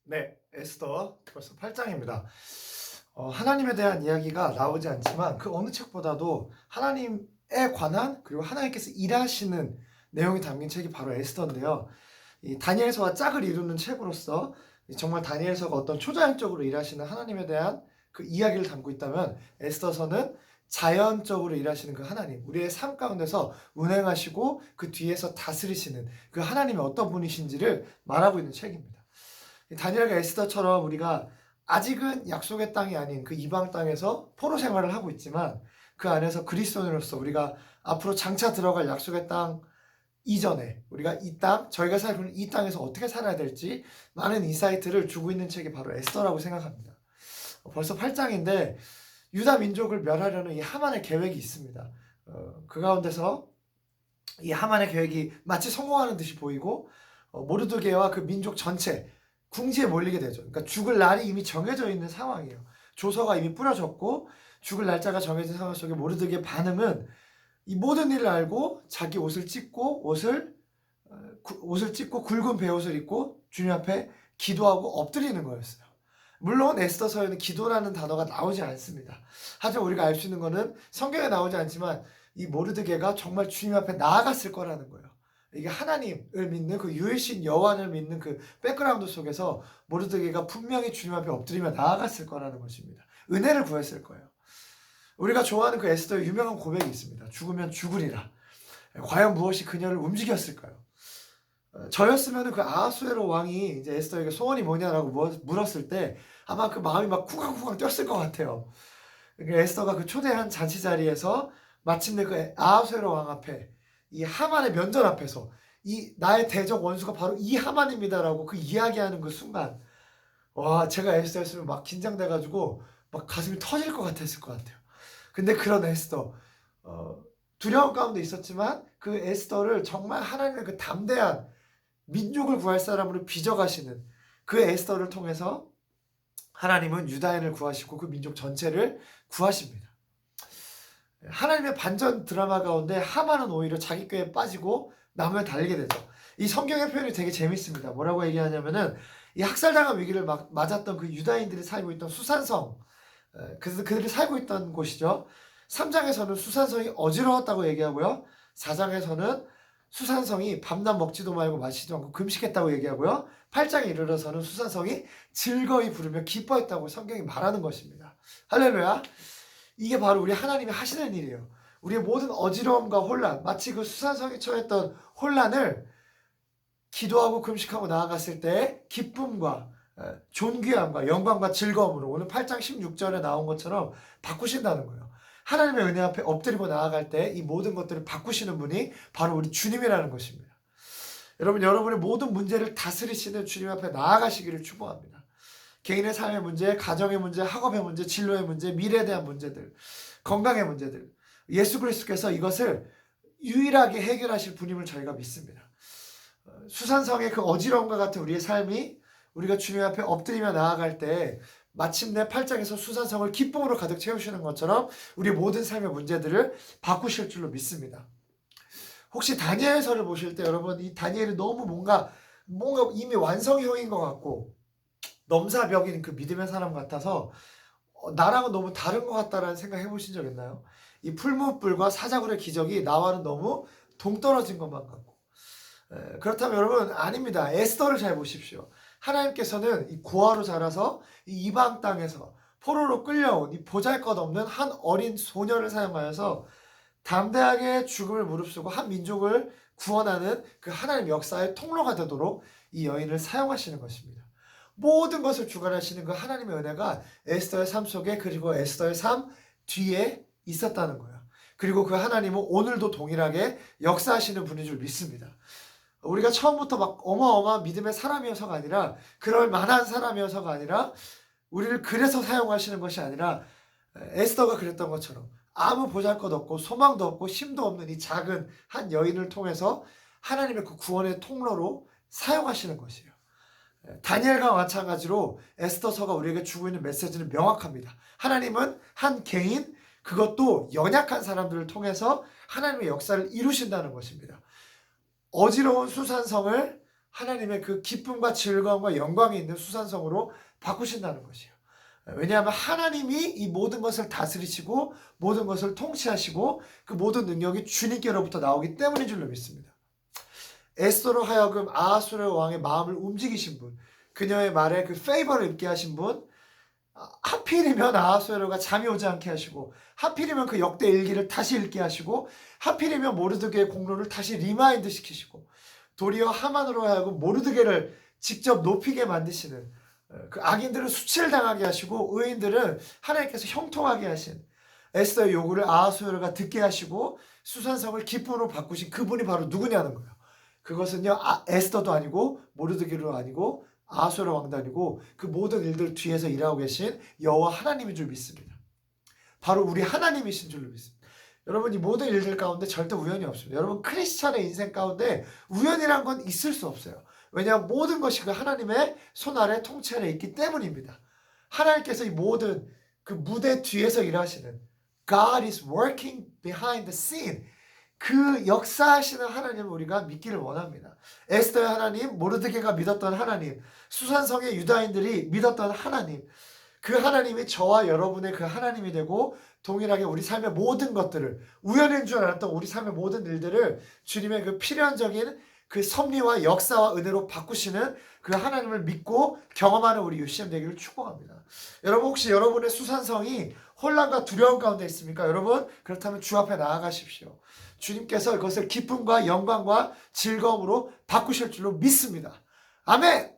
네, 에스더 벌써 8장입니다. 하나님에 대한 이야기가 나오지 않지만 그 어느 책보다도 하나님에 관한 그리고 하나님께서 일하시는 내용이 담긴 책이 바로 에스더인데요. 이 다니엘서와 짝을 이루는 책으로서 정말 다니엘서가 어떤 초자연적으로 일하시는 하나님에 대한 그 이야기를 담고 있다면 에스더서는 자연적으로 일하시는 그 하나님, 우리의 삶 가운데서 운행하시고 그 뒤에서 다스리시는 그 하나님이 어떤 분이신지를 말하고 있는 책입니다. 다니엘과 에스더처럼 우리가 아직은 약속의 땅이 아닌 그 이방 땅에서 포로 생활을 하고 있지만 그 안에서 그리스도인으로서 우리가 앞으로 장차 들어갈 약속의 땅 이전에 우리가 이 땅, 저희가 살고 있는 이 땅에서 어떻게 살아야 될지 많은 인사이트를 주고 있는 책이 바로 에스더라고 생각합니다. 벌써 8장인데 유다 민족을 멸하려는 이 하만의 계획이 있습니다. 그 가운데서 이 하만의 계획이 마치 성공하는 듯이 보이고 모르드게와 그 민족 전체 궁지에 몰리게 되죠. 그러니까 죽을 날이 이미 정해져 있는 상황이에요. 조서가 이미 뿌려졌고 죽을 날짜가 정해진 상황 속에 모르드게의 반응은 이 모든 일을 알고 자기 옷을 찢고 굵은 베옷을 입고 주님 앞에 기도하고 엎드리는 거였어요. 물론 에스더서에는 기도라는 단어가 나오지 않습니다. 하지만 우리가 알 수 있는 것은 성경에 나오지 않지만 이 모르드게가 정말 주님 앞에 나아갔을 거라는 거예요. 이게 하나님을 믿는 그 유일신 여호와를 믿는 그 백그라운드 속에서 모르드게가 분명히 주님 앞에 엎드리며 나아갔을 거라는 것입니다. 은혜를 구했을 거예요. 우리가 좋아하는 그 에스더의 유명한 고백이 있습니다. 죽으면 죽으리라. 과연 무엇이 그녀를 움직였을까요? 저였으면 그 아하수에로 왕이 이제 에스더에게 소원이 뭐냐라고 물었을 때 아마 그 마음이 막 쿵쾅쿵쾅 뛰었을 것 같아요. 그러니까 에스더가 그 초대한 잔치 자리에서 마침내 그 아하수에로 왕 앞에 이 하만의 면전 앞에서 이 나의 대적 원수가 바로 이 하만입니다라고 그 이야기하는 그 순간 와 제가 에스더였으면 막 긴장돼가지고 막 가슴이 터질 것 같았을 것 같아요. 근데 그런 에스더 두려움 가운데 있었지만 그 에스더를 정말 하나님의 그 담대한 민족을 구할 사람으로 빚어가시는 그 에스더를 통해서 하나님은 유다인을 구하시고 그 민족 전체를 구하십니다. 하나님의 반전 드라마 가운데 하만은 오히려 자기 꾀에 빠지고 나무에 달리게 되죠. 이 성경의 표현이 되게 재밌습니다. 뭐라고 얘기하냐면은 이 학살당한 위기를 맞았던 그 유다인들이 살고 있던 수산성, 그들이 살고 있던 곳이죠. 3장에서는 수산성이 어지러웠다고 얘기하고요. 4장에서는 수산성이 밤낮 먹지도 말고 마시지도 않고 금식했다고 얘기하고요. 8장에 이르러서는 수산성이 즐거이 부르며 기뻐했다고 성경이 말하는 것입니다. 할렐루야. 이게 바로 우리 하나님이 하시는 일이에요. 우리의 모든 어지러움과 혼란, 마치 그 수산성이 처했던 혼란을 기도하고 금식하고 나아갔을 때 기쁨과 존귀함과 영광과 즐거움으로 오늘 8장 16절에 나온 것처럼 바꾸신다는 거예요. 하나님의 은혜 앞에 엎드리고 나아갈 때 이 모든 것들을 바꾸시는 분이 바로 우리 주님이라는 것입니다. 여러분, 여러분의 모든 문제를 다스리시는 주님 앞에 나아가시기를 축복합니다. 개인의 삶의 문제, 가정의 문제, 학업의 문제, 진로의 문제, 미래에 대한 문제들, 건강의 문제들, 예수 그리스도께서 이것을 유일하게 해결하실 분임을 저희가 믿습니다. 수산성의 그 어지러움과 같은 우리의 삶이 우리가 주님 앞에 엎드리며 나아갈 때 마침내 8장에서 수산성을 기쁨으로 가득 채우시는 것처럼 우리 모든 삶의 문제들을 바꾸실 줄로 믿습니다. 혹시 다니엘서를 보실 때 여러분 이 다니엘이 너무 뭔가 이미 완성형인 것 같고 넘사벽인 그 믿음의 사람 같아서 나랑은 너무 다른 것 같다라는 생각 해보신 적 있나요? 이 풀무불과 사자굴의 기적이 나와는 너무 동떨어진 것만 같고 그렇다면 여러분 아닙니다. 에스더를 잘 보십시오. 하나님께서는 이 고아로 자라서 이 이방 땅에서 포로로 끌려온 이 보잘것없는 한 어린 소녀를 사용하여서 담대하게 죽음을 무릅쓰고 한 민족을 구원하는 그 하나님 역사의 통로가 되도록 이 여인을 사용하시는 것입니다. 모든 것을 주관하시는 그 하나님의 은혜가 에스더의 삶 속에 그리고 에스더의 삶 뒤에 있었다는 거예요. 그리고 그 하나님은 오늘도 동일하게 역사하시는 분인 줄 믿습니다. 우리가 처음부터 막 어마어마한 믿음의 사람이어서가 아니라 그럴 만한 사람이어서가 아니라 우리를 그래서 사용하시는 것이 아니라 에스더가 그랬던 것처럼 아무 보잘것없고 소망도 없고 힘도 없는 이 작은 한 여인을 통해서 하나님의 그 구원의 통로로 사용하시는 것이에요. 다니엘과 마찬가지로 에스더서가 우리에게 주고 있는 메시지는 명확합니다. 하나님은 한 개인 그것도 연약한 사람들을 통해서 하나님의 역사를 이루신다는 것입니다. 어지러운 수산성을 하나님의 그 기쁨과 즐거움과 영광이 있는 수산성으로 바꾸신다는 것이에요. 왜냐하면 하나님이 이 모든 것을 다스리시고 모든 것을 통치하시고 그 모든 능력이 주님께로부터 나오기 때문인 줄로 믿습니다. 에스더로 하여금 아하수에로 왕의 마음을 움직이신 분, 그녀의 말에 그 페이버를 입게 하신 분, 하필이면 아하수에로가 잠이 오지 않게 하시고, 하필이면 그 역대 일기를 다시 읽게 하시고, 하필이면 모르드게의 공로를 다시 리마인드 시키시고, 도리어 하만으로 하여금 모르드게를 직접 높이게 만드시는, 그 악인들은 수치를 당하게 하시고 의인들은 하나님께서 형통하게 하신 에스더의 요구를 아하수에로가 듣게 하시고 수산성을 기쁨으로 바꾸신 그분이 바로 누구냐는 거예요. 그것은요, 에스더도 아니고 모르드게도 아니고 아하수에로 왕도 아니고 그 모든 일들 뒤에서 일하고 계신 여호와 하나님인 줄 믿습니다. 바로 우리 하나님이신 줄로 믿습니다. 여러분, 이 모든 일들 가운데 절대 우연이 없습니다. 여러분, 크리스찬의 인생 가운데 우연이란 건 있을 수 없어요. 왜냐하면 모든 것이 그 하나님의 손 아래 통치 아래 있기 때문입니다. 하나님께서 이 모든 그 무대 뒤에서 일하시는 God is working behind the scene, 그 역사하시는 하나님을 우리가 믿기를 원합니다. 에스더의 하나님, 모르드게가 믿었던 하나님, 수산성의 유다인들이 믿었던 하나님, 그 하나님이 저와 여러분의 그 하나님이 되고 동일하게 우리 삶의 모든 것들을, 우연인 줄 알았던 우리 삶의 모든 일들을 주님의 그 필연적인 그 섭리와 역사와 은혜로 바꾸시는 그 하나님을 믿고 경험하는 우리 UCM 되기를 축복합니다. 여러분, 혹시 여러분의 수산성이 혼란과 두려움 가운데 있습니까? 여러분, 그렇다면 주 앞에 나아가십시오. 주님께서 그것을 기쁨과 영광과 즐거움으로 바꾸실 줄로 믿습니다. 아멘!